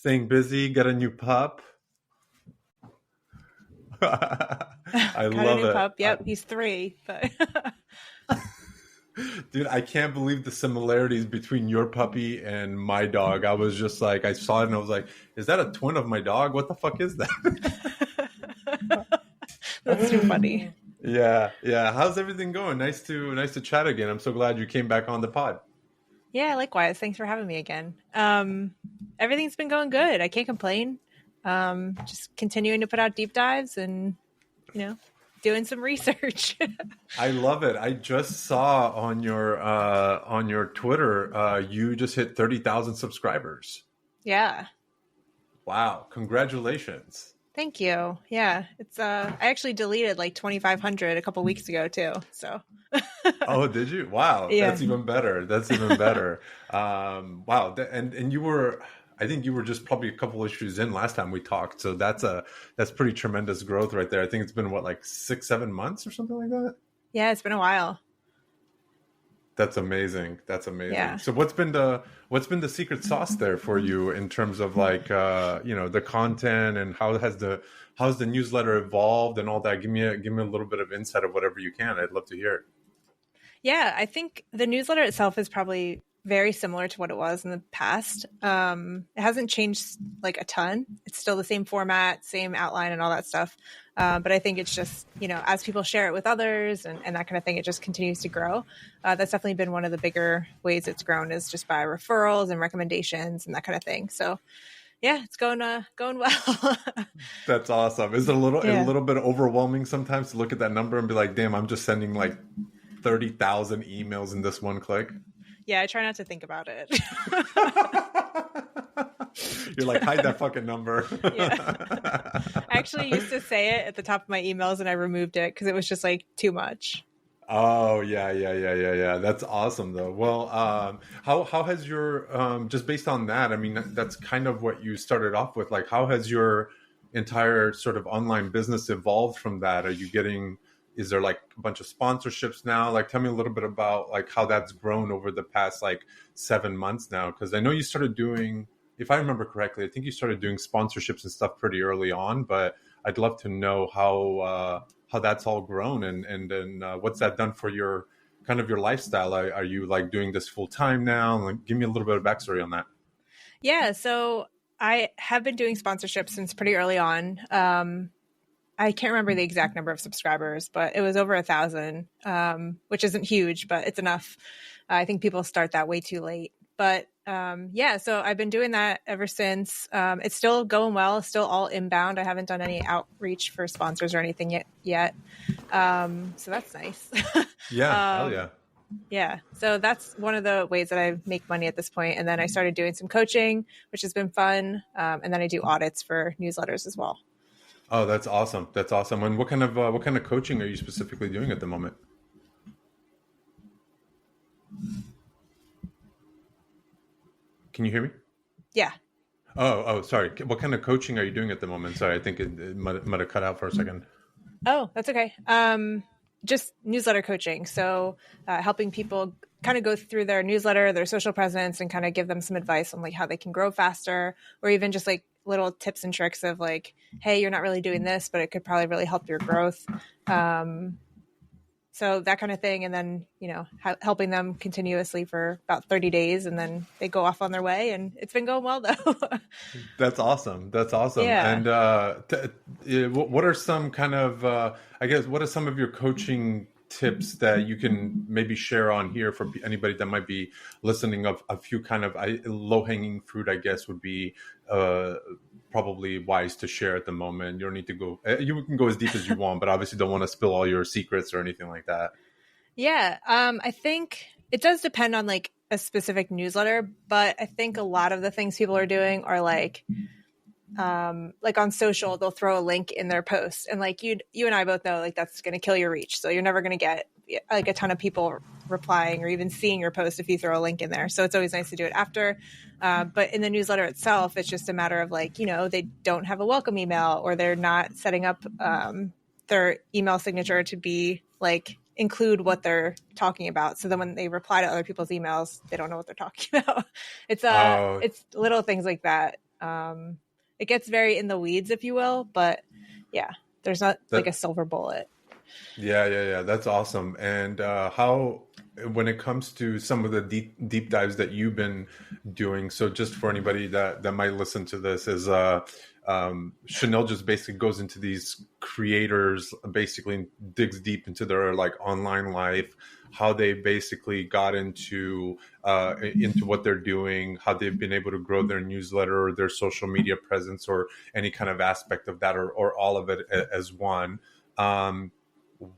Staying busy, got a new pup. I Got love a new it. pup. Yep, he's 3. But Dude, I can't believe the similarities between your puppy and my dog. I was just like, I saw it and I was like, is that a twin of my dog? What the fuck is that? that's too funny. Yeah. How's everything going? Nice to chat again. I'm so glad you came back on the pod. Yeah, likewise. Thanks for having me again. Everything's been going good. I can't complain. Just continuing to put out deep dives and, doing some research. I love it. I just saw on your Twitter, you just hit 30,000 subscribers. Yeah. Wow! Congratulations. Thank you. Yeah, it's I actually deleted like 2,500 a couple weeks ago too. So. Oh, did you? Wow, Yeah. that's even better. Wow, and you were. I think you were just probably a couple issues in last time we talked. So that's pretty tremendous growth right there. I think it's been what, like 6-7 months or something like that. Yeah, it's been a while. That's amazing. Yeah. So what's been the secret sauce there for you in terms of like the content, and how's the newsletter evolved and all that? Give me a little bit of insight of whatever you can. I'd love to hear it. Yeah, I think the newsletter itself is probably very similar to what it was in the past. It hasn't changed like a ton. It's still the same format, same outline and all that stuff. But I think it's just, as people share it with others and that kind of thing, it just continues to grow. That's definitely been one of the bigger ways it's grown, is just by referrals and recommendations and that kind of thing. So yeah, it's going well. That's awesome. Is it a little bit overwhelming sometimes to look at that number and be like, damn, I'm just sending like 30,000 emails in this one click? Yeah, I try not to think about it. You're like, hide that fucking number. Yeah. I actually used to say it at the top of my emails and I removed it because it was just like too much. Oh, yeah. That's awesome though. Well, how has your, just based on that, I mean, that's kind of what you started off with. Like, how has your entire sort of online business evolved from that? Is there like a bunch of sponsorships now? Like, tell me a little bit about like how that's grown over the past like 7 months now. Cause I know you started doing, if I remember correctly, I think you started doing sponsorships and stuff pretty early on, but I'd love to know how that's all grown and what's that done for your kind of your lifestyle. Are you like doing this full time now? Like, give me a little bit of backstory on that. Yeah. So I have been doing sponsorships since pretty early on. I can't remember the exact number of subscribers, but it was over 1,000, which isn't huge, but it's enough. I think people start that way too late. But yeah, so I've been doing that ever since. It's still going well, still all inbound. I haven't done any outreach for sponsors or anything yet. So that's nice. Yeah, hell yeah. Yeah. So that's one of the ways that I make money at this point. And then I started doing some coaching, which has been fun. And then I do audits for newsletters as well. Oh, that's awesome. That's awesome. And what kind of coaching are you specifically doing at the moment? Can you hear me? Yeah. Oh, sorry. What kind of coaching are you doing at the moment? Sorry, I think it might have cut out for a second. Oh, that's okay. Just newsletter coaching. So helping people kind of go through their newsletter, their social presence, and kind of give them some advice on like how they can grow faster, or even just like little tips and tricks of like, hey, you're not really doing this, but it could probably really help your growth. So that kind of thing. And then, helping them continuously for about 30 days and then they go off on their way, and it's been going well though. That's awesome. Yeah. And what are some kind of, what are some of your coaching tips that you can maybe share on here for anybody that might be listening? Of a few kind of low-hanging fruit, I guess, would be probably wise to share at the moment. You don't need to go, you can go as deep as you want, but obviously don't want to spill all your secrets or anything like that. Yeah. I think it does depend on like a specific newsletter, but I think a lot of the things people are doing are like on social, they'll throw a link in their post, and like you and I both know like that's going to kill your reach. So you're never going to get like a ton of people replying or even seeing your post if you throw a link in there. So it's always nice to do it after. But in the newsletter itself, it's just a matter of like, they don't have a welcome email, or they're not setting up their email signature to be like include what they're talking about. So then when they reply to other people's emails, they don't know what they're talking about. It's little things like that. It gets very in the weeds, if you will, but yeah, there's not like a silver bullet. Yeah. That's awesome. And how, when it comes to some of the deep dives that you've been doing, so just for anybody that might listen to this, is Chenell just basically goes into these creators, basically digs deep into their like online life, how they basically got into what they're doing, how they've been able to grow their newsletter or their social media presence or any kind of aspect of that, or all of it as one.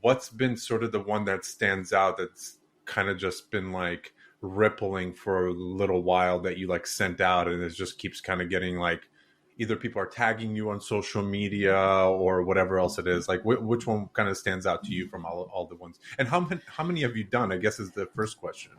What's been sort of the one that stands out that's kind of just been like rippling for a little while that you like sent out and it just keeps kind of getting like either people are tagging you on social media or whatever else it is? Like which one kind of stands out to you from all the ones? And how many have you done, I guess, is the first question.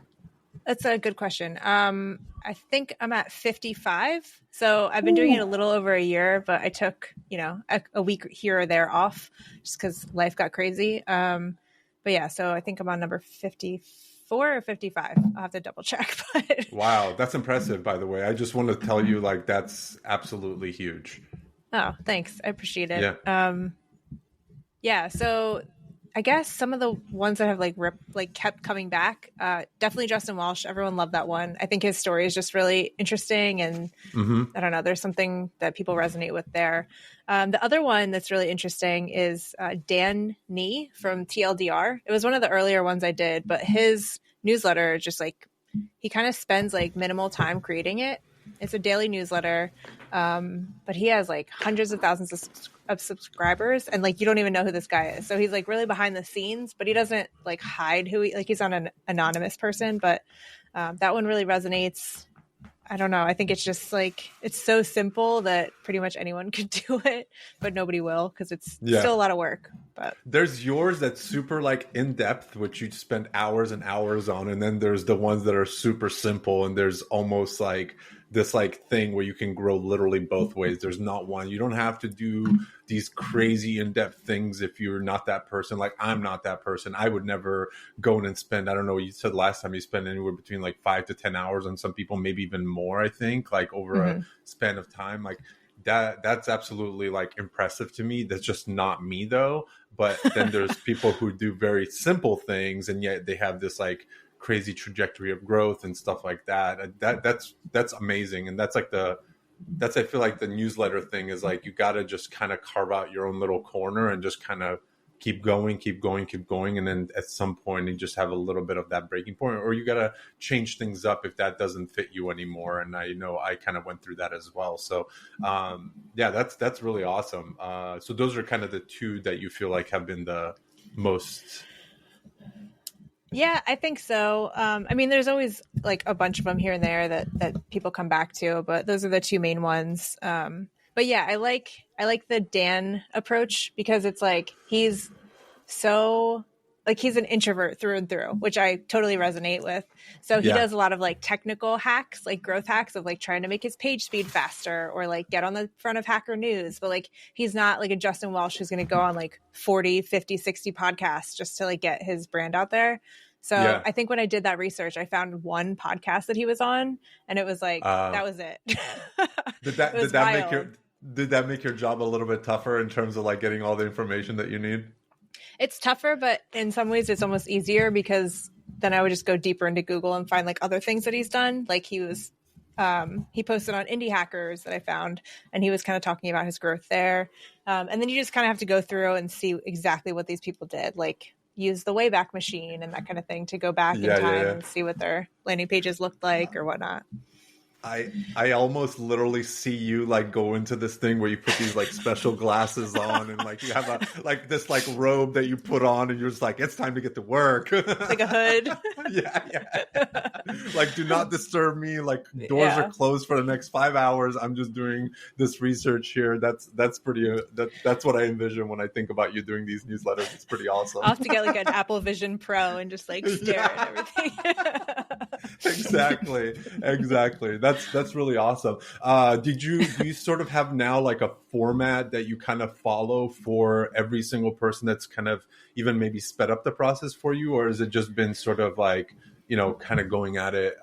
That's a good question. I think I'm at 55. So I've been doing it a little over a year, but I took, a week here or there off just because life got crazy. But yeah, so I think I'm on number 54 or 55. I'll have to double check. But wow, that's impressive, by the way. I just want to tell you, like, that's absolutely huge. Oh, thanks. I appreciate it. Yeah. So I guess some of the ones that have kept coming back, definitely Justin Walsh. Everyone loved that one. I think his story is just really interesting, and I don't know, there's something that people resonate with there. The other one that's really interesting is Dan Nee from TLDR. It was one of the earlier ones I did, but his newsletter just like he kind of spends like minimal time creating it. It's a daily newsletter, but he has like hundreds of thousands of subscribers, and like you don't even know who this guy is. So he's like really behind the scenes, but he doesn't like hide who he's not an anonymous person. But that one really resonates. I don't know. I think it's just like it's so simple that pretty much anyone could do it, but nobody will because it's still a lot of work. But there's yours that's super like in depth, which you spend hours and hours on, and then there's the ones that are super simple, and there's almost like this like thing where you can grow literally both ways. There's not one. You don't have to do these crazy in-depth things if you're not that person. Like I'm not that person. I would never go in and spend, I don't know, you said last time you spent anywhere between like 5 to 10 hours on some people, maybe even more, I think, like over a span of time. Like that's absolutely like impressive to me. That's just not me though. But then there's people who do very simple things and yet they have this like crazy trajectory of growth and stuff like that. That's amazing. And that's like I feel like the newsletter thing is like you got to just kind of carve out your own little corner and just kind of keep going. And then at some point you just have a little bit of that breaking point, or you got to change things up if that doesn't fit you anymore. And I know I kind of went through that as well. So that's really awesome. So those are kind of the two that you feel like have been the most. Yeah, I think so. I mean, there's always like a bunch of them here and there that people come back to, but those are the two main ones. But yeah, I like the Dan approach because it's like he's so like he's an introvert through and through, which I totally resonate with. So he does a lot of like technical hacks, like growth hacks of like trying to make his page speed faster or like get on the front of Hacker News. But like he's not like a Justin Walsh who's going to go on like 40, 50, 60 podcasts just to like get his brand out there. So I think when I did that research, I found one podcast that he was on and it was like, that was it. Did that make your job a little bit tougher in terms of like getting all the information that you need? It's tougher, but in some ways it's almost easier because then I would just go deeper into Google and find like other things that he's done. Like he posted on Indie Hackers that I found, and he was kind of talking about his growth there. And then you just kind of have to go through and see exactly what these people did, like use the Wayback Machine and that kind of thing to go back in time and see what their landing pages looked like or whatnot. I almost literally see you like go into this thing where you put these like special glasses on and like you have a like this like robe that you put on and you're just like, it's time to get to work. Like a hood. Yeah. Like, do not disturb me. Like doors are closed for the next 5 hours. I'm just doing this research here. That's pretty, that's what I envision when I think about you doing these newsletters. It's pretty awesome. I'll have to get like an Apple Vision Pro and just like stare at everything. Exactly. That's really awesome. Do you sort of have now like a format that you kind of follow for every single person that's kind of even maybe sped up the process for you, or has it just been sort of like, you know, kind of going at it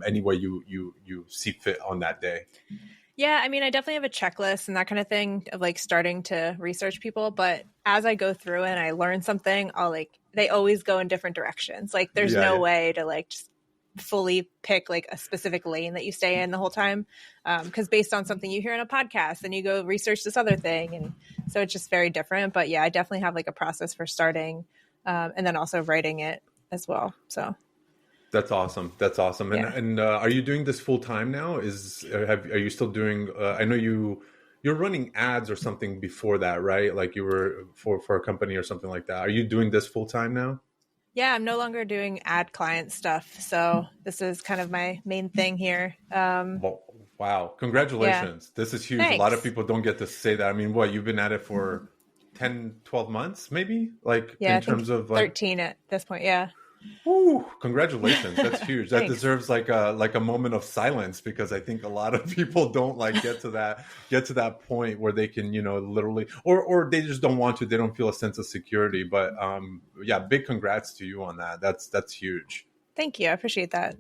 any way you see fit on that day? Yeah, I mean, I definitely have a checklist and that kind of thing of like starting to research people. But as I go through and I learn something, I'll like, they always go in different directions. Like, there's Yeah, no yeah. way to like just fully pick like a specific lane that you stay in the whole time. Because based on something you hear in a podcast, then you go research this other thing. And so it's just very different. But yeah, I definitely have like a process for starting and then also writing it as well. So. That's awesome. That's awesome. Yeah. And are you doing this full time now? Are you still doing? I know you're running ads or something before that, right? Like you were for a company or something like that. Are you doing this full time now? Yeah, I'm no longer doing ad client stuff. So this is kind of my main thing here. Well, wow! Yeah, Congratulations. This is huge. A lot of thanks. people don't get to say that. I mean, what you've been at it for 10, 12 months, maybe? Like Yeah, in I think terms of like 13 at this point. Yeah, Woo, congratulations. That's huge. That thanks. deserves like a moment of silence because I think a lot of people don't like get to that point where they can, literally or they just don't want to, they don't feel a sense of security. But yeah, big congrats to you on that. That's huge. Thank you. I appreciate that.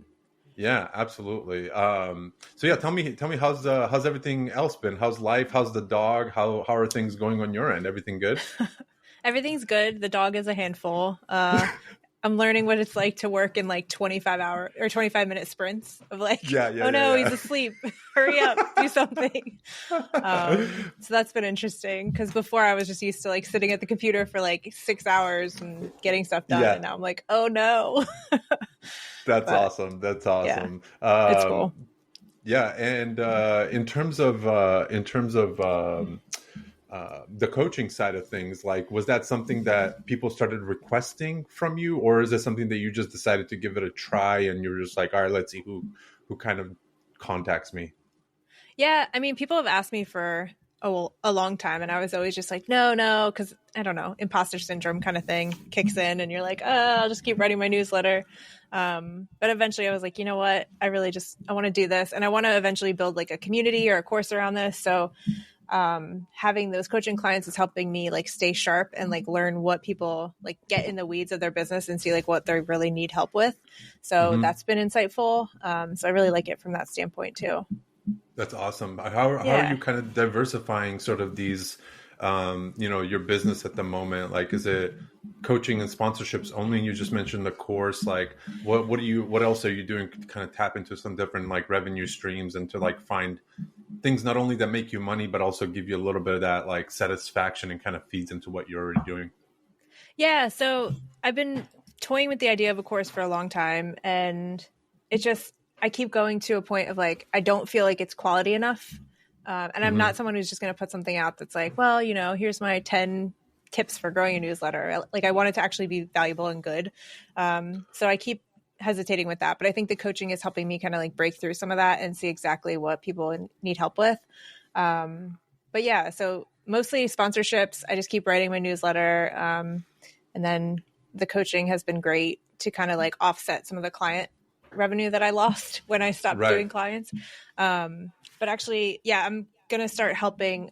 Yeah, absolutely. So yeah, tell me how's everything else been? How's life? How's the dog? How are things going on your end? Everything good? Everything's good. The dog is a handful. I'm learning what it's like to work in like 25-hour or 25-minute sprints of like, Yeah, yeah, oh no, yeah, he's asleep. Hurry up, do something. yeah. So that's been interesting because before I was just used to like sitting at the computer for like 6 hours and getting stuff done. Yeah, And now I'm like, oh no. that's But awesome. That's yeah, awesome. it's cool. Yeah, and in terms of the coaching side of things, like was that something that people started requesting from you, or is it something that you just decided to give it a try and you're just like, all right, let's see who kind of contacts me? Yeah, I mean, people have asked me for a long time, and I was always just like, no, because I don't know, imposter syndrome kind of thing kicks in, and you're like, I'll just keep writing my newsletter. But eventually, I was like, you know what, I want to do this, and I want to eventually build like a community or a course around this. So having those coaching clients is helping me like stay sharp and like learn what people like get in the weeds of their business and see like what they really need help with. So Hmm. that's been insightful. So I really like it from that standpoint too. That's awesome. How are Yeah. you kind of diversifying sort of these, your business at the moment? Like, is it coaching and sponsorships only? You just mentioned the course. Like, what else are you doing to kind of tap into some different like revenue streams and to like find things not only that make you money, but also give you a little bit of that like satisfaction and kind of feeds into what you're already doing? Yeah. So I've been toying with the idea of a course for a long time, and it's just, I keep going to a point of like, I don't feel like it's quality enough. And I'm Hmm. not someone who's just going to put something out that's like, well, here's my 10 tips for growing a newsletter. Like, I want it to actually be valuable and good. So I keep hesitating with that. But I think the coaching is helping me kind of like break through some of that and see exactly what people need help with. But yeah, so mostly sponsorships. I just keep writing my newsletter. And then the coaching has been great to kind of like offset some of the client revenue that I lost when I stopped Right. doing clients. But actually, yeah, I'm going to start helping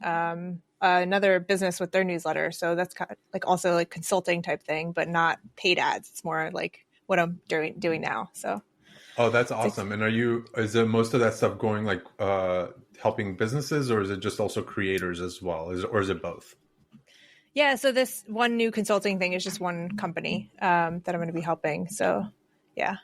another business with their newsletter. So that's kind of like also like consulting type thing, but not paid ads. It's more like what I'm doing now. So Oh, that's it's, awesome. And is it most of that stuff going like helping businesses, or is it just also creators as well? Or is it both? yeah. So this one new consulting thing is just one company that I'm going to be helping. So yeah,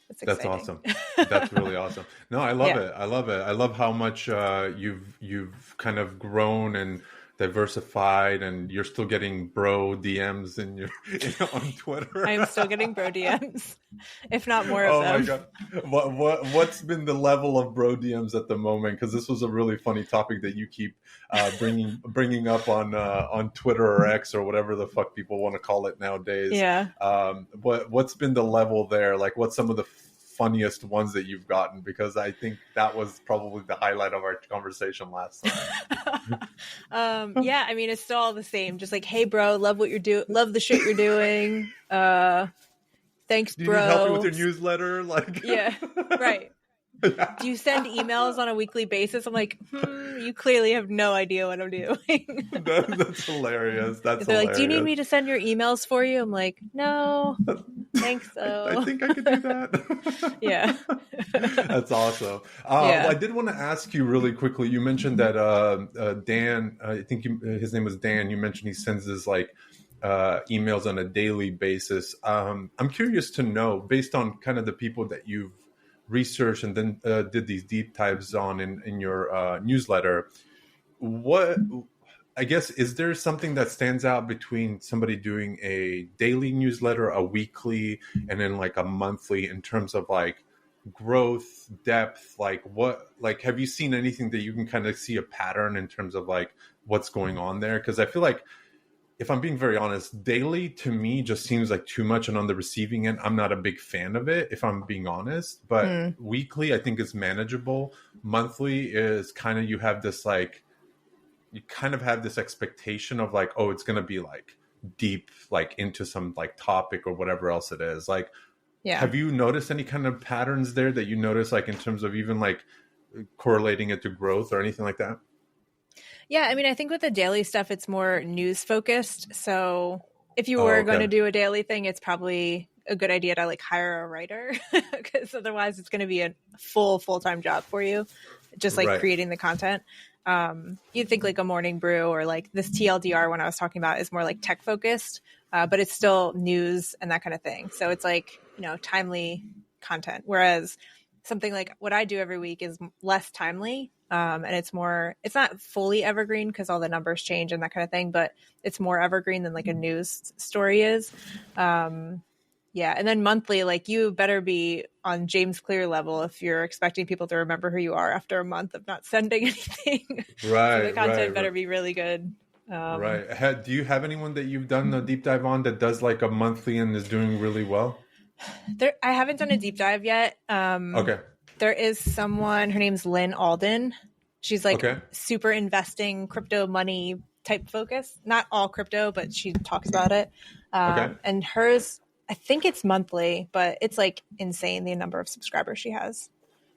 it's That's exciting. awesome. That's really awesome. No, I love Yeah. it. I love it. I love how much you've kind of grown and diversified, and you're still getting bro DMs in your on Twitter. I am still getting bro DMs, if not more of Oh my them. god, what's been the level of bro DMs at the moment? Because this was a really funny topic that you keep bringing up on Twitter or X or whatever the fuck people want to call it nowadays. Yeah. What's been the level there? Like, what's some of the funniest ones that you've gotten? Because I think that was probably the highlight of our conversation last time. Yeah, I mean, it's still all the same. Just like, hey, bro, love what you're doing. Love the shit you're doing. Thanks, Do you need help with bro. your newsletter? Like, Yeah, right. yeah. Do you send emails on a weekly basis? I'm like, you clearly have no idea what I'm doing. That's hilarious. That's They're like, do you need hilarious. me to send your emails for you? I'm like, no, think I so. think I could do that. Yeah. That's awesome. Well, Yeah. I did want to ask you really quickly. You mentioned that Dan, I think his name was Dan. You mentioned he sends his like emails on a daily basis. I'm curious to know, based on kind of the people that you've researched and then did these deep dives on in your newsletter, what I guess, is there something that stands out between somebody doing a daily newsletter, a weekly, and then like a monthly in terms of like growth, depth? Like what, like, have you seen anything that you can kind of see a pattern in terms of like what's going on there? Because I feel like, if I'm being very honest, daily to me just seems like too much. And on the receiving end, I'm not a big fan of it, if I'm being honest. But weekly, I think is manageable. Monthly is kind of, you have this like, you kind of have this expectation of like, oh, it's going to be like deep, like into some like topic or whatever else it is. Like, Yeah. have you noticed any kind of patterns there that you notice, like in terms of even like correlating it to growth or anything like that? Yeah, I mean, I think with the daily stuff, it's more news focused. So if you were going to do a daily thing, it's probably a good idea to like hire a writer, because otherwise it's going to be a full-time job for you, just like creating the content. You'd think like a morning brew or like this TLDR one I was talking about is more like tech focused, but it's still news and that kind of thing. So it's like, timely content. Whereas something like what I do every week is less timely. And it's not fully evergreen because all the numbers change and that kind of thing, but it's more evergreen than like a news story is. Yeah. And then monthly, like you better be on James Clear level if you're expecting people to remember who you are after a month of not sending anything. Right. So the content better be really good. Right. Do you have anyone that you've done a deep dive on that does like a monthly and is doing really well? I haven't done a deep dive yet. Okay. There is someone, her name's Lynn Alden. She's like super investing, crypto money type focus. Not all crypto, but she talks about it. And hers, I think it's monthly, but it's like insane the number of subscribers she has.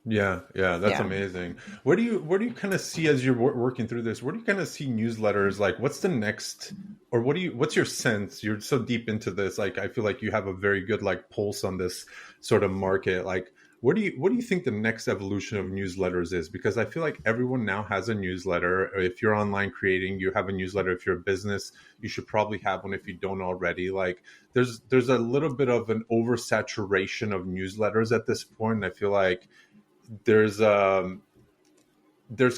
Yeah, that's amazing. Where do you kind of see, as you're working through this, where do you kind of see newsletters? Like, what's the next, or what's your sense? You're so deep into this. Like, I feel like you have a very good like pulse on this sort of market. Like, what do you think the next evolution of newsletters is? Because I feel like everyone now has a newsletter. If you're online creating, you have a newsletter. If you're a business, you should probably have one if you don't already. Like, there's a little bit of an oversaturation of newsletters at this point. And I feel like there's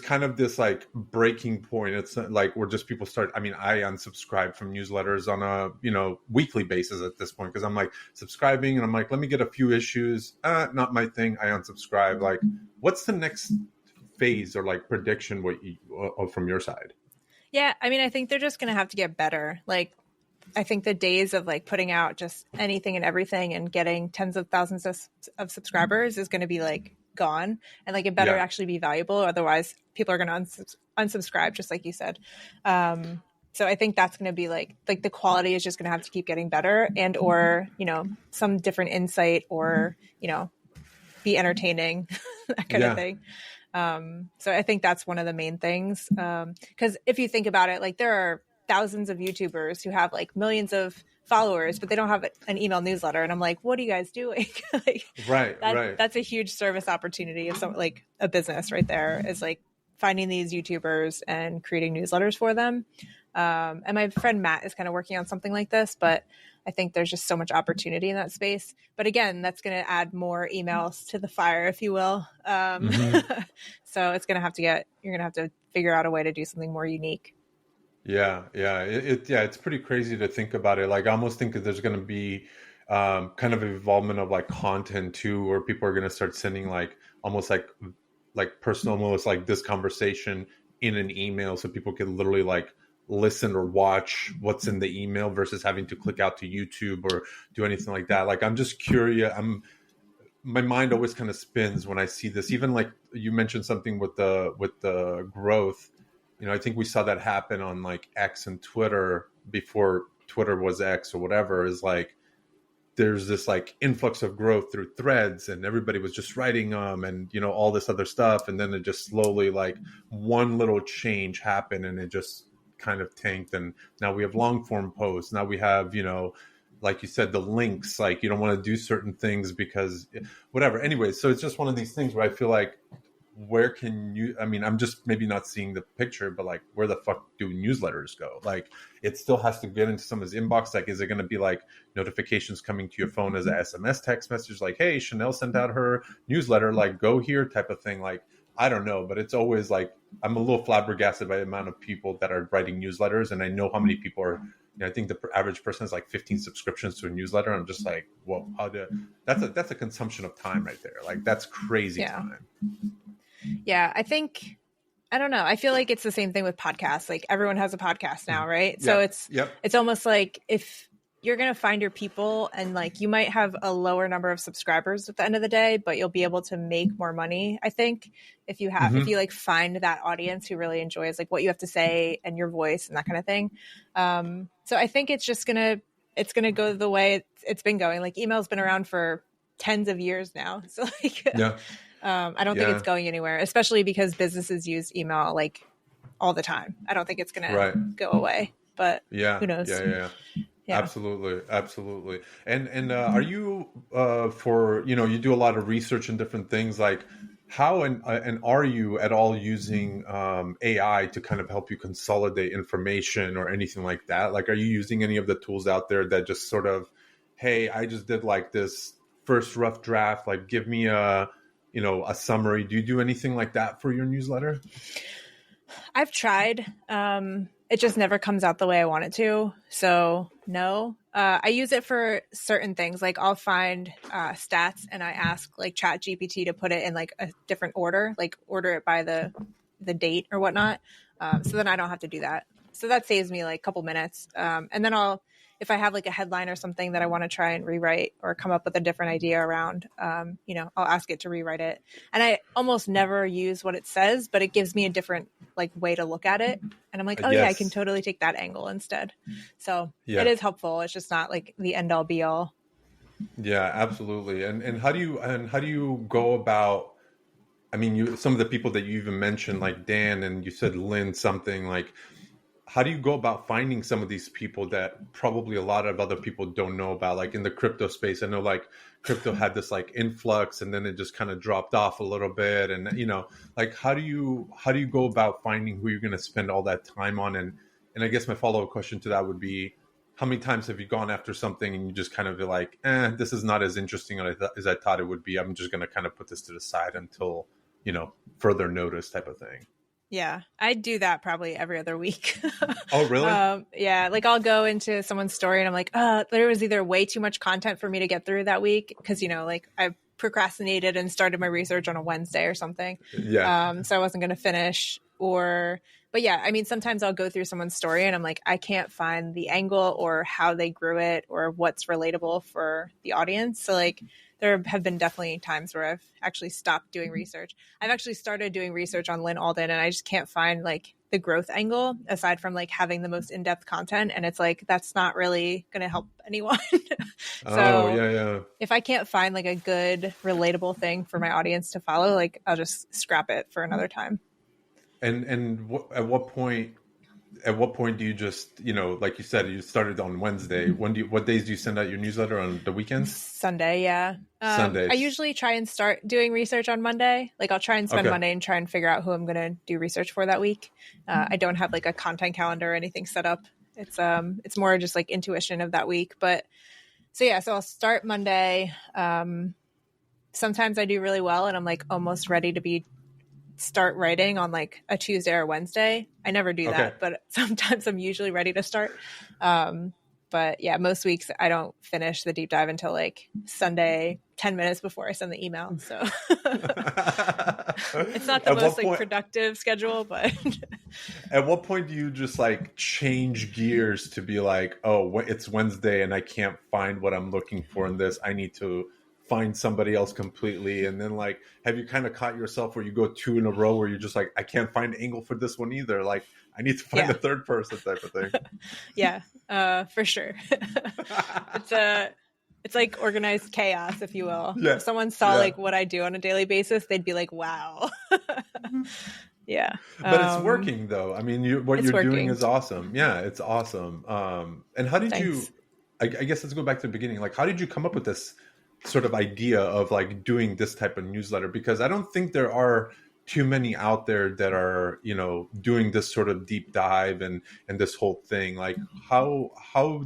kind of this like breaking point. It's like where just people start. I mean, I unsubscribe from newsletters on a weekly basis at this point, because I'm like subscribing and I'm like, let me get a few issues. Not my thing. I unsubscribe. Like, what's the next phase or like prediction from your side? Yeah, I mean, I think they're just gonna have to get better. Like, I think the days of like putting out just anything and everything and getting tens of thousands of subscribers is going to be like gone, and like it better actually be valuable. Otherwise people are going to unsubscribe, just like you said. So I think that's going to be like the quality is just going to have to keep getting better, and or some different insight, or be entertaining, that kind of thing. So I think that's one of the main things, because if you think about it, like there are thousands of YouTubers who have like millions of followers, but they don't have an email newsletter. And I'm like, what are you guys doing? Like, that's a huge service opportunity of some, like a business right there, is like finding these YouTubers and creating newsletters for them. And my friend Matt is kind of working on something like this, but I think there's just so much opportunity in that space. But again, that's going to add more emails to the fire, if you will. So it's going to have to you're going to have to figure out a way to do something more unique. Yeah. It's pretty crazy to think about it. Like, I almost think that there's going to be kind of an involvement of like content too, where people are going to start sending like almost like personal, almost like this conversation in an email, so people can literally like listen or watch what's in the email versus having to click out to YouTube or do anything like that. Like, I'm just curious. My mind always kind of spins when I see this. Even like you mentioned something with the growth. I think we saw that happen on like X and Twitter before Twitter was X or whatever. Is like there's this like influx of growth through threads, and everybody was just writing and all this other stuff, and then it just slowly like one little change happened and it just kind of tanked. And now we have long form posts. Now we have like you said, the links, like you don't want to do certain things because whatever. Anyway, so it's just one of these things where I feel like, where can you, I mean, I'm just maybe not seeing the picture, but like, where the fuck do newsletters go? Like, it still has to get into someone's inbox. Like, is it going to be like notifications coming to your phone as a SMS text message? Like, hey, Chenell sent out her newsletter, like go here type of thing. Like, I don't know, but it's always like, I'm a little flabbergasted by the amount of people that are writing newsletters. And I know how many people are, I think the average person has like 15 subscriptions to a newsletter. I'm just like, whoa, that's a consumption of time right there. Like, that's crazy time. Yeah, I think, I don't know. I feel like it's the same thing with podcasts. Like everyone has a podcast now, right? So it's almost like if you're going to find your people and like you might have a lower number of subscribers at the end of the day, but you'll be able to make more money. I think if you have, if you like find that audience who really enjoys like what you have to say and your voice and that kind of thing. So I think it's just it's going to go the way it's been going. Like email's been around for tens of years now. So like, I don't think it's going anywhere, especially because businesses use email like all the time. I don't think it's going to go away, but who knows? Yeah. Absolutely. And are you for, you do a lot of research and different things, like how and are you at all using AI to kind of help you consolidate information or anything like that? Like, are you using any of the tools out there that just sort of, hey, I just did like this first rough draft, like give me a summary? Do you do anything like that for your newsletter? I've tried. It just never comes out the way I want it to. So no, I use it for certain things. Like I'll find stats and I ask like Chat GPT to put it in like a different order, like order it by the date or whatnot. So then I don't have to do that. So that saves me like a couple minutes. And then if I have like a headline or something that I want to try and rewrite or come up with a different idea around, I'll ask it to rewrite it. And I almost never use what it says, but it gives me a different like way to look at it. And I'm like, oh yeah, I can totally take that angle instead. So it is helpful. It's just not like the end all be all. Yeah, absolutely. And how do you go about, I mean, some of the people that you even mentioned, like Dan, and you said Lynn something, like, how do you go about finding some of these people that probably a lot of other people don't know about? Like in the crypto space, I know like crypto had this like influx and then it just kind of dropped off a little bit. And, like, how do you go about finding who you're going to spend all that time on? And I guess my follow-up question to that would be, how many times have you gone after something and you just kind of be like, this is not as interesting as I thought it would be. I'm just going to kind of put this to the side until, further notice type of thing. Yeah, I do that probably every other week. Oh, really? Yeah, like I'll go into someone's story and I'm like, there was either way too much content for me to get through that week because, like I procrastinated and started my research on a Wednesday or something. Yeah. So I wasn't going to finish but yeah, I mean, sometimes I'll go through someone's story and I'm like, I can't find the angle or how they grew it or what's relatable for the audience. So like, there have been definitely times where I've actually stopped doing research. I've actually started doing research on Lynn Alden and I just can't find like the growth angle aside from like having the most in-depth content. And it's like, that's not really going to help anyone. If I can't find like a good relatable thing for my audience to follow, like I'll just scrap it for another time. And at what point do you just, like you said, you started on Wednesday. What days do you send out your newsletter? On the weekends? Sunday, yeah. Sundays. I usually try and start doing research on Monday. Like I'll try and spend Monday and try and figure out who I'm going to do research for that week. I don't have like a content calendar or anything set up. It's more just like intuition of that week. But so I'll start Monday. Sometimes I do really well and I'm like almost ready to start writing on like a Tuesday or Wednesday. I never do that, but sometimes I'm usually ready to start. But yeah, most weeks I don't finish the deep dive until like Sunday, 10 minutes before I send the email. So it's not the most like productive schedule, but at what point do you just like change gears to be like, oh, it's Wednesday and I can't find what I'm looking for in this. I need to find somebody else completely. And then like, have you kind of caught yourself where you go two in a row where you're just like, I can't find angle for this one either. Like I need to find a third person type of thing. Yeah, for sure. It's like organized chaos, if you will. Yeah. If someone saw like what I do on a daily basis, they'd be like, wow. Yeah. But it's working though. I mean, what you're doing is awesome. Yeah, it's awesome. And how did you I guess let's go back to the beginning. Like, how did you come up with this sort of idea of like doing this type of newsletter? Because I don't think there are too many out there that are, you know, doing this sort of deep dive and this whole thing. Like, how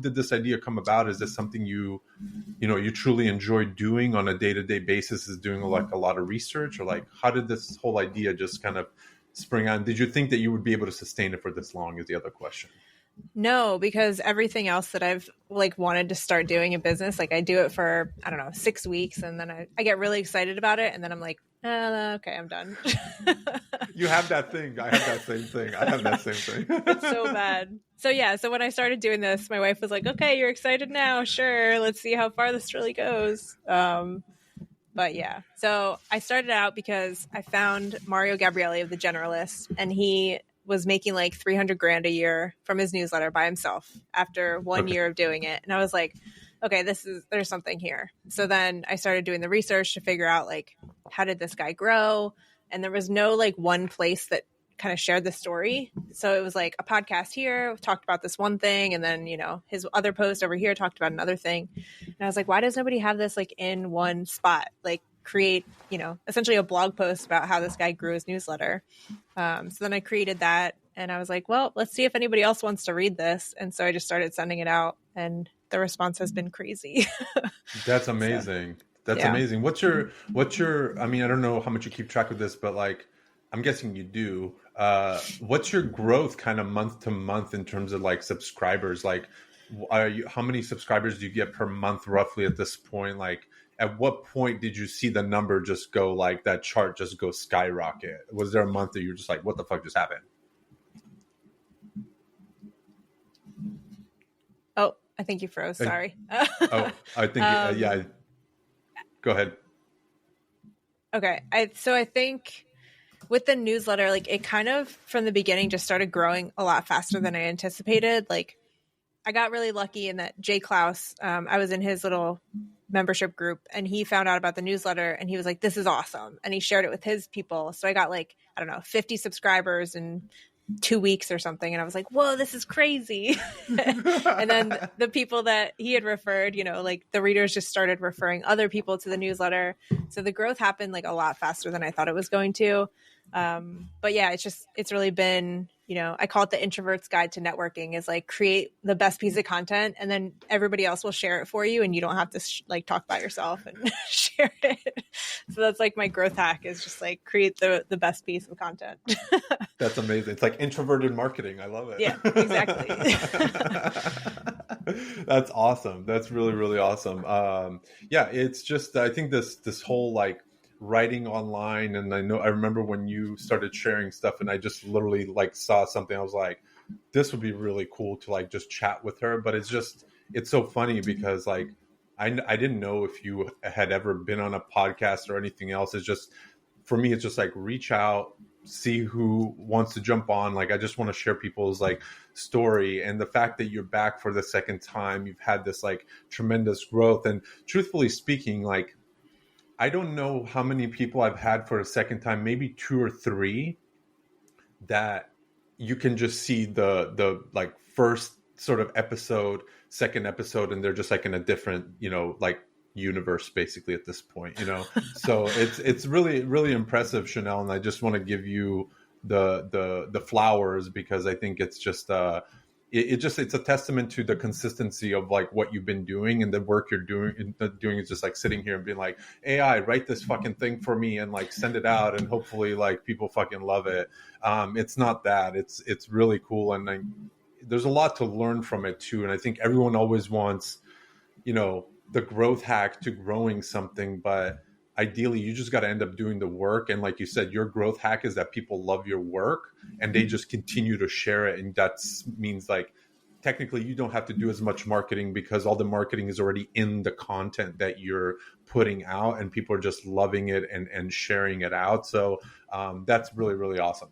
did this idea come about? Is this something you know, you truly enjoy doing on a day-to-day basis, is doing like a lot of research, or like, how did this whole idea just kind of spring on? Did you think that you would be able to sustain it for this long is the other question. No, because everything else that I've like wanted to start doing in business, like I do it for, I don't know, 6 weeks, and then I get really excited about it, and then I'm like, okay, I'm done. You have that thing. I have that same thing. I have that same thing. It's so bad. So yeah, so when I started doing this, my wife was like, okay, you're excited now. Sure. Let's see how far this really goes. But yeah, so I started out because I found Mario Gabrielli of The Generalist, and he was making like 300 grand a year from his newsletter by himself after 1 year of doing it. And I was like, okay, there's something here. So then I started doing the research to figure out like, how did this guy grow? And there was no like one place that kind of shared the story. So it was like a podcast here talked about this one thing, and then, you know, his other post over here talked about another thing. And I was like, why does nobody have this like in one spot? Like create, you know, essentially a blog post about how this guy grew his newsletter. So then I created that, and I was like, well, let's see if anybody else wants to read this. And so I just started sending it out, and the response has been crazy. That's amazing. So, that's amazing. What's your, I mean, I don't know how much you keep track of this, but like, I'm guessing you do. What's your growth kind of month to month in terms of like subscribers? Like, how many subscribers do you get per month roughly at this point? Like, at what point did you see the number just go like that chart just go skyrocket? Was there a month that you were just like, what the fuck just happened? Oh, I think you froze. Sorry. I think, yeah. Go ahead. Okay. So I think with the newsletter, like it kind of from the beginning just started growing a lot faster than I anticipated. Like I got really lucky in that Jay Klaus, I was in his little membership group, and he found out about the newsletter, and he was like, this is awesome. And he shared it with his people. So I got like, I don't know, 50 subscribers in 2 weeks or something. And I was like, whoa, this is crazy. And then the people that he had referred, you know, like the readers just started referring other people to the newsletter. So the growth happened like a lot faster than I thought it was going to. But yeah, it's really been, you know, I call it the introvert's guide to networking, is like create the best piece of content, and then everybody else will share it for you, and you don't have to like talk by yourself and share it. So that's like my growth hack, is just like create the best piece of content. That's amazing. It's like introverted marketing. I love it. Yeah, exactly. That's awesome. That's really, really awesome. Yeah, it's just, I think this whole like writing online, and I remember when you started sharing stuff, and I just literally like saw something, I was like, this would be really cool to like just chat with her. But it's so funny because like I didn't know if you had ever been on a podcast or anything else. It's just, for me, it's just like reach out, see who wants to jump on. Like I just want to share people's like story, and the fact that you're back for the second time, you've had this like tremendous growth. And truthfully speaking, like I don't know how many people I've had for a second time, maybe 2 or 3, that you can just see the like first sort of episode, second episode, and they're just like in a different, you know, like universe basically at this point, you know. So it's really, really impressive, Chenell, and I just want to give you the flowers, because I think it's just it's a testament to the consistency of like what you've been doing and the work you're doing. Is just like sitting here and being like, AI, write this fucking thing for me and like send it out, and hopefully like people fucking love it. It's not that. It's really cool, and there's a lot to learn from it too. And I think everyone always wants, you know, the growth hack to growing something, but ideally you just got to end up doing the work. And like you said, your growth hack is that people love your work and they just continue to share it. And that means like technically you don't have to do as much marketing, because all the marketing is already in the content that you're putting out, and people are just loving it and sharing it out. So that's really, really awesome.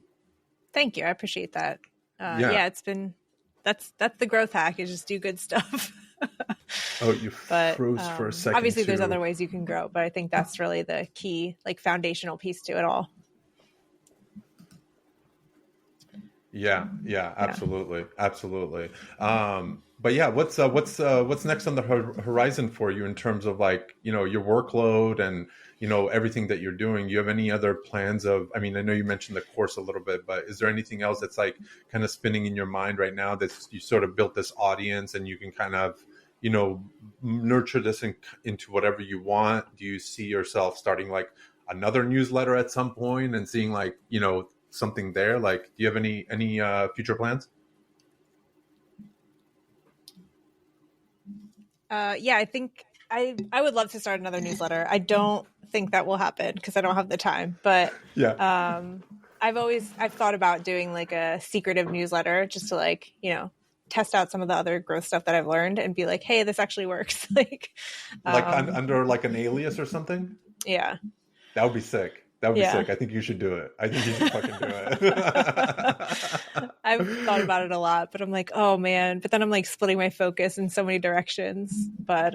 Thank you. I appreciate that. Yeah, it's been, that's the growth hack, is just do good stuff. Oh, you froze for a second. Obviously, there's other ways you can grow, but I think that's really the key, like foundational piece to it all. Yeah, absolutely. But yeah, what's next on the horizon for you in terms of like, your workload and, everything that you're doing? Do you have any other plans of, I mean, I know you mentioned the course a little bit, but is there anything else that's like kind of spinning in your mind right now that you sort of built this audience and you can kind of, nurture this into whatever you want? Do you see yourself starting like another newsletter at some point and seeing like, something there? Like, do you have any future plans? Yeah, I think I would love to start another newsletter. I don't think that will happen because I don't have the time. But Yeah. I've thought about doing like a secretive newsletter just to like, test out some of the other growth stuff that I've learned and be like, hey, this actually works. Like under like an alias or something. Yeah. That would be sick. That would be Yeah. sick. I think you should do it. I think you should fucking do it. I've thought about it a lot, but I'm like, oh man. But then I'm like splitting my focus in so many directions. But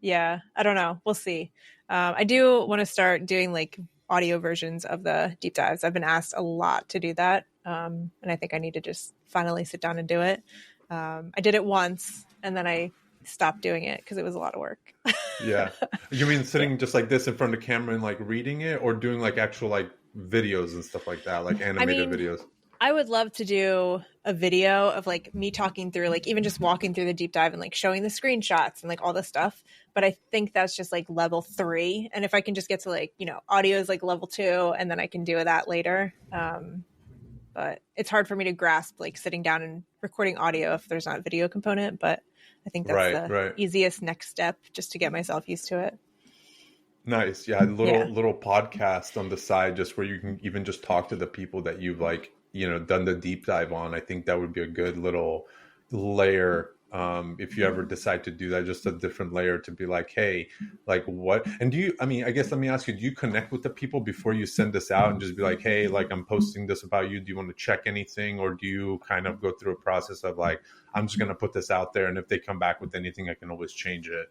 yeah, I don't know. We'll see. I do want to start doing like audio versions of the deep dives. I've been asked a lot to do that. And I think I need to just finally sit down and do it. I did it once and then I stopped doing it because it was a lot of work. Yeah. You mean sitting just like this in front of the camera and like reading it, or doing like actual like videos and stuff like that, like animated videos? I would love to do a video of like me talking through, like even just walking through the deep dive and like showing the screenshots and like all this stuff. But I think that's just like level 3. And if I can just get to like, audio is like level 2 and then I can do that later. But it's hard for me to grasp like sitting down and recording audio if there's not a video component. But I think that's the easiest next step just to get myself used to it. Nice. Yeah. Little podcast on the side, just where you can even just talk to the people that you've like, done the deep dive on. I think that would be a good little layer. If you ever decide to do that, just a different layer to be like, hey, like what? And I guess let me ask you, do you connect with the people before you send this out and just be like, hey, like I'm posting this about you. Do you want to check anything? Or do you kind of go through a process of like, I'm just going to put this out there, and if they come back with anything, I can always change it?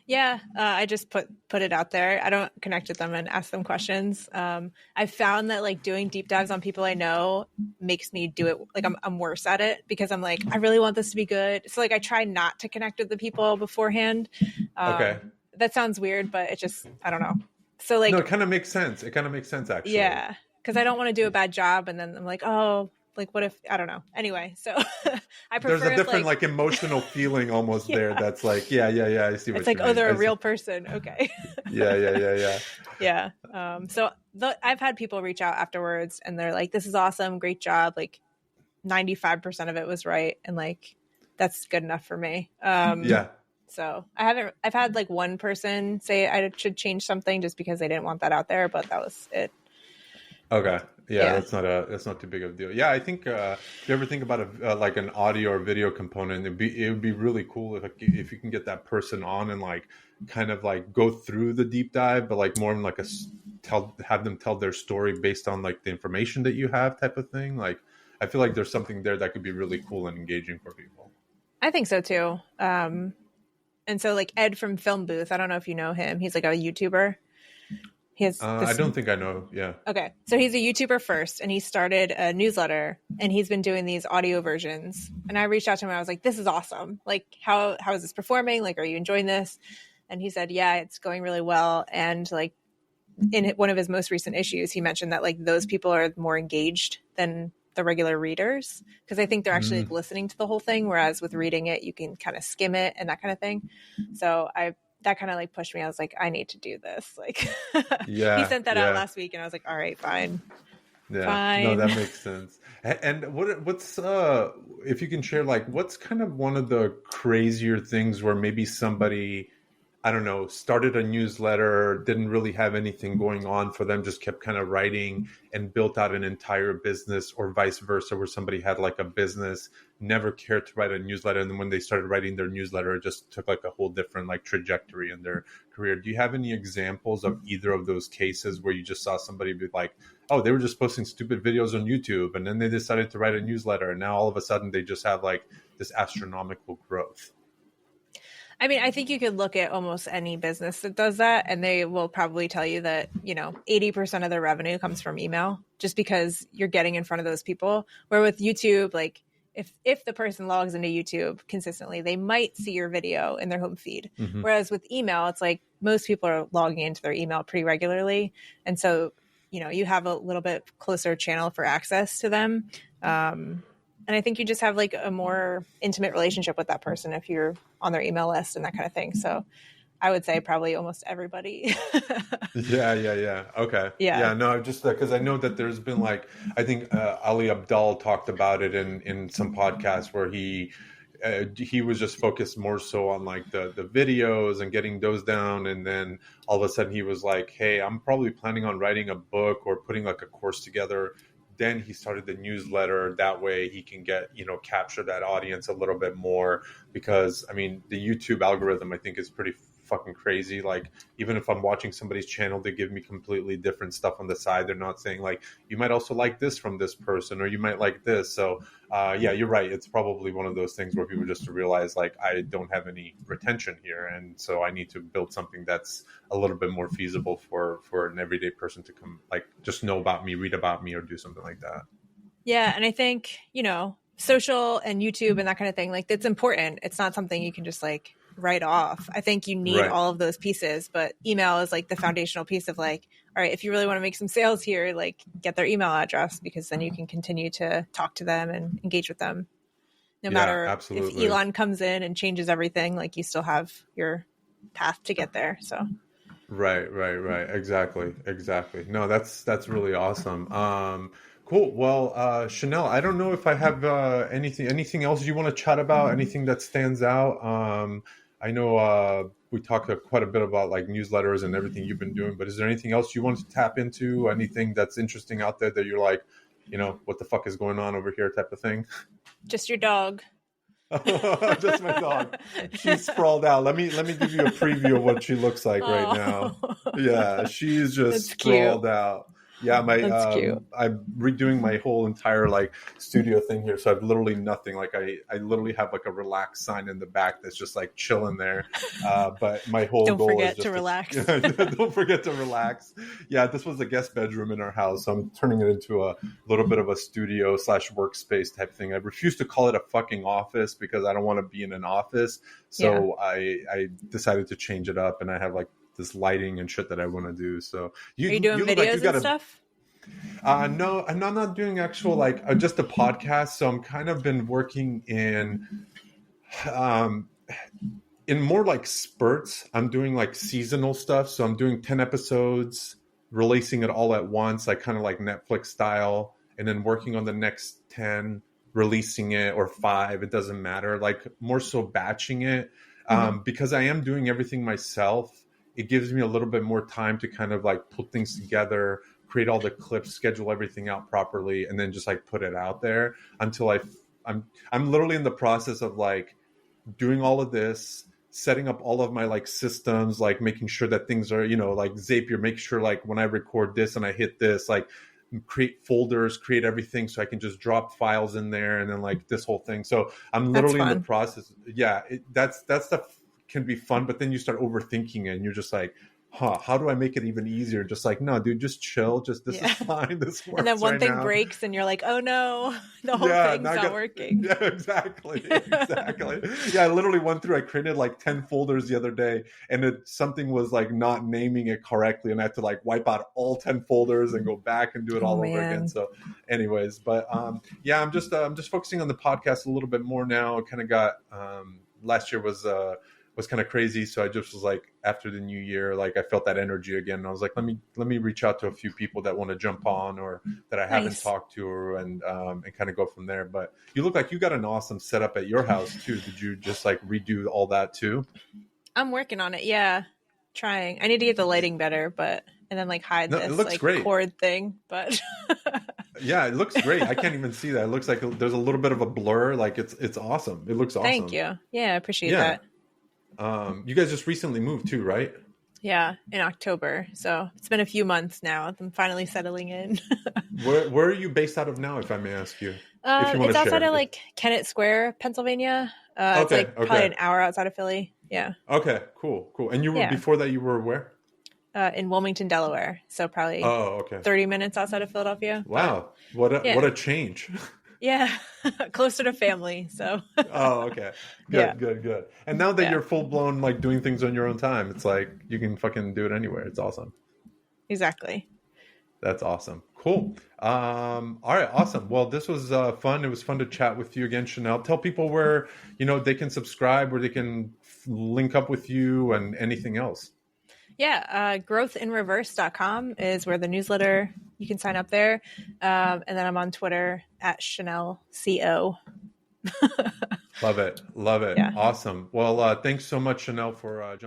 Yeah, I just put it out there. I don't connect with them and ask them questions. I found that like doing deep dives on people I know makes me do it. Like I'm worse at it because I'm like, I really want this to be good. So like I try not to connect with the people beforehand. Okay. That sounds weird, but it just, I don't know. So like, no, it kind of makes sense. It kind of makes sense actually. Yeah. Cause I don't want to do a bad job. And then I'm like, oh, like what if, I don't know. Anyway, so I prefer there's a different like emotional feeling almost there. That's like, yeah. I see what it's like, you mean. Oh, they're a real person. Okay. Yeah. Yeah. So I've had people reach out afterwards and they're like, this is awesome. Great job. Like 95% of it was right. And like, that's good enough for me. Yeah. So I've had like one person say I should change something just because they didn't want that out there, but that was it. Okay. Yeah, that's not too big of a deal. Yeah, I think if you ever think about like an audio or video component, it would be really cool if you can get that person on and like kind of like go through the deep dive, but like more in like have them tell their story based on like the information that you have type of thing. Like I feel like there's something there that could be really cool and engaging for people. I think so too. And so like Ed from Film Booth, I don't know if you know him. He's like a YouTuber. I don't think I know. Yeah. Okay. So he's a YouTuber first and he started a newsletter and he's been doing these audio versions. And I reached out to him and I was like, this is awesome. Like, how is this performing? Like, are you enjoying this? And he said, yeah, it's going really well. And like in one of his most recent issues, he mentioned that like those people are more engaged than the regular readers because I think they're actually like, listening to the whole thing. Whereas with reading it, you can kind of skim it and that kind of thing. So that kind of like pushed me. I was like, I need to do this. Like, yeah, he sent that out last week, and I was like, all right, fine. Yeah, fine. No, that makes sense. And what's if you can share, like, what's kind of one of the crazier things where maybe somebody, I don't know, started a newsletter, didn't really have anything going on for them, just kept kind of writing and built out an entire business, or vice versa, where somebody had like a business, never cared to write a newsletter. And then when they started writing their newsletter, it just took like a whole different like trajectory in their career. Do you have any examples of either of those cases where you just saw somebody be like, oh, they were just posting stupid videos on YouTube and then they decided to write a newsletter and now all of a sudden they just have like this astronomical growth? I mean, I think you could look at almost any business that does that, and they will probably tell you that, 80% of their revenue comes from email just because you're getting in front of those people. Where with YouTube, like if the person logs into YouTube consistently, they might see your video in their home feed. Mm-hmm. Whereas with email, it's like most people are logging into their email pretty regularly. And so, you have a little bit closer channel for access to them. And I think you just have like a more intimate relationship with that person if you're on their email list and that kind of thing. So I would say probably almost everybody. Yeah. Okay. Yeah. No, just because I know that there's been like, I think Ali Abdal talked about it in some podcasts where he was just focused more so on like the videos and getting those down. And then all of a sudden he was like, hey, I'm probably planning on writing a book or putting like a course together. Then he started the newsletter. That way he can get, capture that audience a little bit more, because I mean, the YouTube algorithm, I think, is pretty fucking crazy. Like, even if I'm watching somebody's channel, they give me completely different stuff on the side. They're not saying like, you might also like this from this person, or you might like this. So yeah, you're right. It's probably one of those things where people just realize like, I don't have any retention here, and so I need to build something that's a little bit more feasible for an everyday person to come, like, just know about me, read about me, or do something like that. Yeah. And I think, social and YouTube and that kind of thing, like, that's important. It's not something you can just like write off. I think you need all of those pieces, but email is like the foundational piece of like, all right, if you really want to make some sales here, like, get their email address, because then you can continue to talk to them and engage with them. No matter if Elon comes in and changes everything, like, you still have your path to get there. So Right. Exactly. No, that's really awesome. Cool. Well, Chenell, I don't know if I have anything else you want to chat about, anything that stands out. I know we talked quite a bit about like newsletters and everything you've been doing, but is there anything else you want to tap into? Anything that's interesting out there that you're like, what the fuck is going on over here type of thing? Just your dog. Just my dog. She's sprawled out. Let me give you a preview of what she looks like right now. Yeah, she's just sprawled out. Yeah, I'm redoing my whole entire like studio thing here, so I've literally nothing. Like I literally have like a relax sign in the back that's just like chilling there. But my whole goal is just to relax. Don't forget to relax. Yeah, this was a guest bedroom in our house, so I'm turning it into a little bit of a studio / workspace type thing. I refuse to call it a fucking office because I don't want to be in an office. So I decided to change it up, and I have like this lighting and shit that I want to do. So are you doing videos and stuff? No, I'm not doing actual like just a podcast. So I'm kind of been working in more like spurts. I'm doing like seasonal stuff. So I'm doing 10 episodes, releasing it all at once, like kind of like Netflix style, and then working on the next 10, releasing it, or 5. It doesn't matter. Like, more so batching it. Because I am doing everything myself. It gives me a little bit more time to kind of like put things together, create all the clips, schedule everything out properly, and then just like put it out there until I'm literally in the process of like doing all of this, setting up all of my like systems, like making sure that things are, like Zapier, make sure like when I record this and I hit this, like create folders, create everything so I can just drop files in there, and then like this whole thing. So I'm literally in the process. Yeah, that stuff can be fun, but then you start overthinking it and you're just like, how do I make it even easier? Just like, no, dude, just chill. Just this is fine. This works. And then one thing now. Breaks and you're like, oh no, the whole thing's not working. Yeah, exactly. Yeah, I literally went through, I created like 10 folders the other day, and something was like not naming it correctly, and I had to like wipe out all 10 folders and go back and do it all over again. So anyways, but yeah, I'm just focusing on the podcast a little bit more now. I kind of got last year was kind of crazy. So I just was like, after the new year, like I felt that energy again. And I was like, let me reach out to a few people that want to jump on, or that I haven't talked to, and kind of go from there. But you look like you got an awesome setup at your house too. Did you just like redo all that too? I'm working on it. Yeah. Trying. I need to get the lighting better, and then like hide this like great cord thing, but yeah, it looks great. I can't even see that. It looks like there's a little bit of a blur. Like it's awesome. It looks awesome. Thank you. Yeah. I appreciate that. You guys just recently moved too, right? Yeah, in October. So it's been a few months now. I'm finally settling in. Where are you based out of now, if I may ask you? If you want it's to outside share. of like Kennett Square, Pennsylvania. It's like probably an hour outside of Philly. Yeah. Okay, cool. And you were before that, you were where? In Wilmington, Delaware. So probably 30 minutes outside of Philadelphia. Wow. What a change. Yeah. Closer to family. So Oh, okay. yeah. Good. And now that Yeah. you're full blown like doing things on your own time, it's like you can fucking do it anywhere. It's awesome. Exactly. That's awesome. Cool. All right, awesome. Well, this was fun. It was fun to chat with you again, Chenell. Tell people where, they can subscribe, where they can link up with you and anything else. Yeah. Growthinreverse.com is where the newsletter, you can sign up there. And then I'm on Twitter at Chenell CO. Love it. Yeah. Awesome. Well, thanks so much, Chenell, for jumping.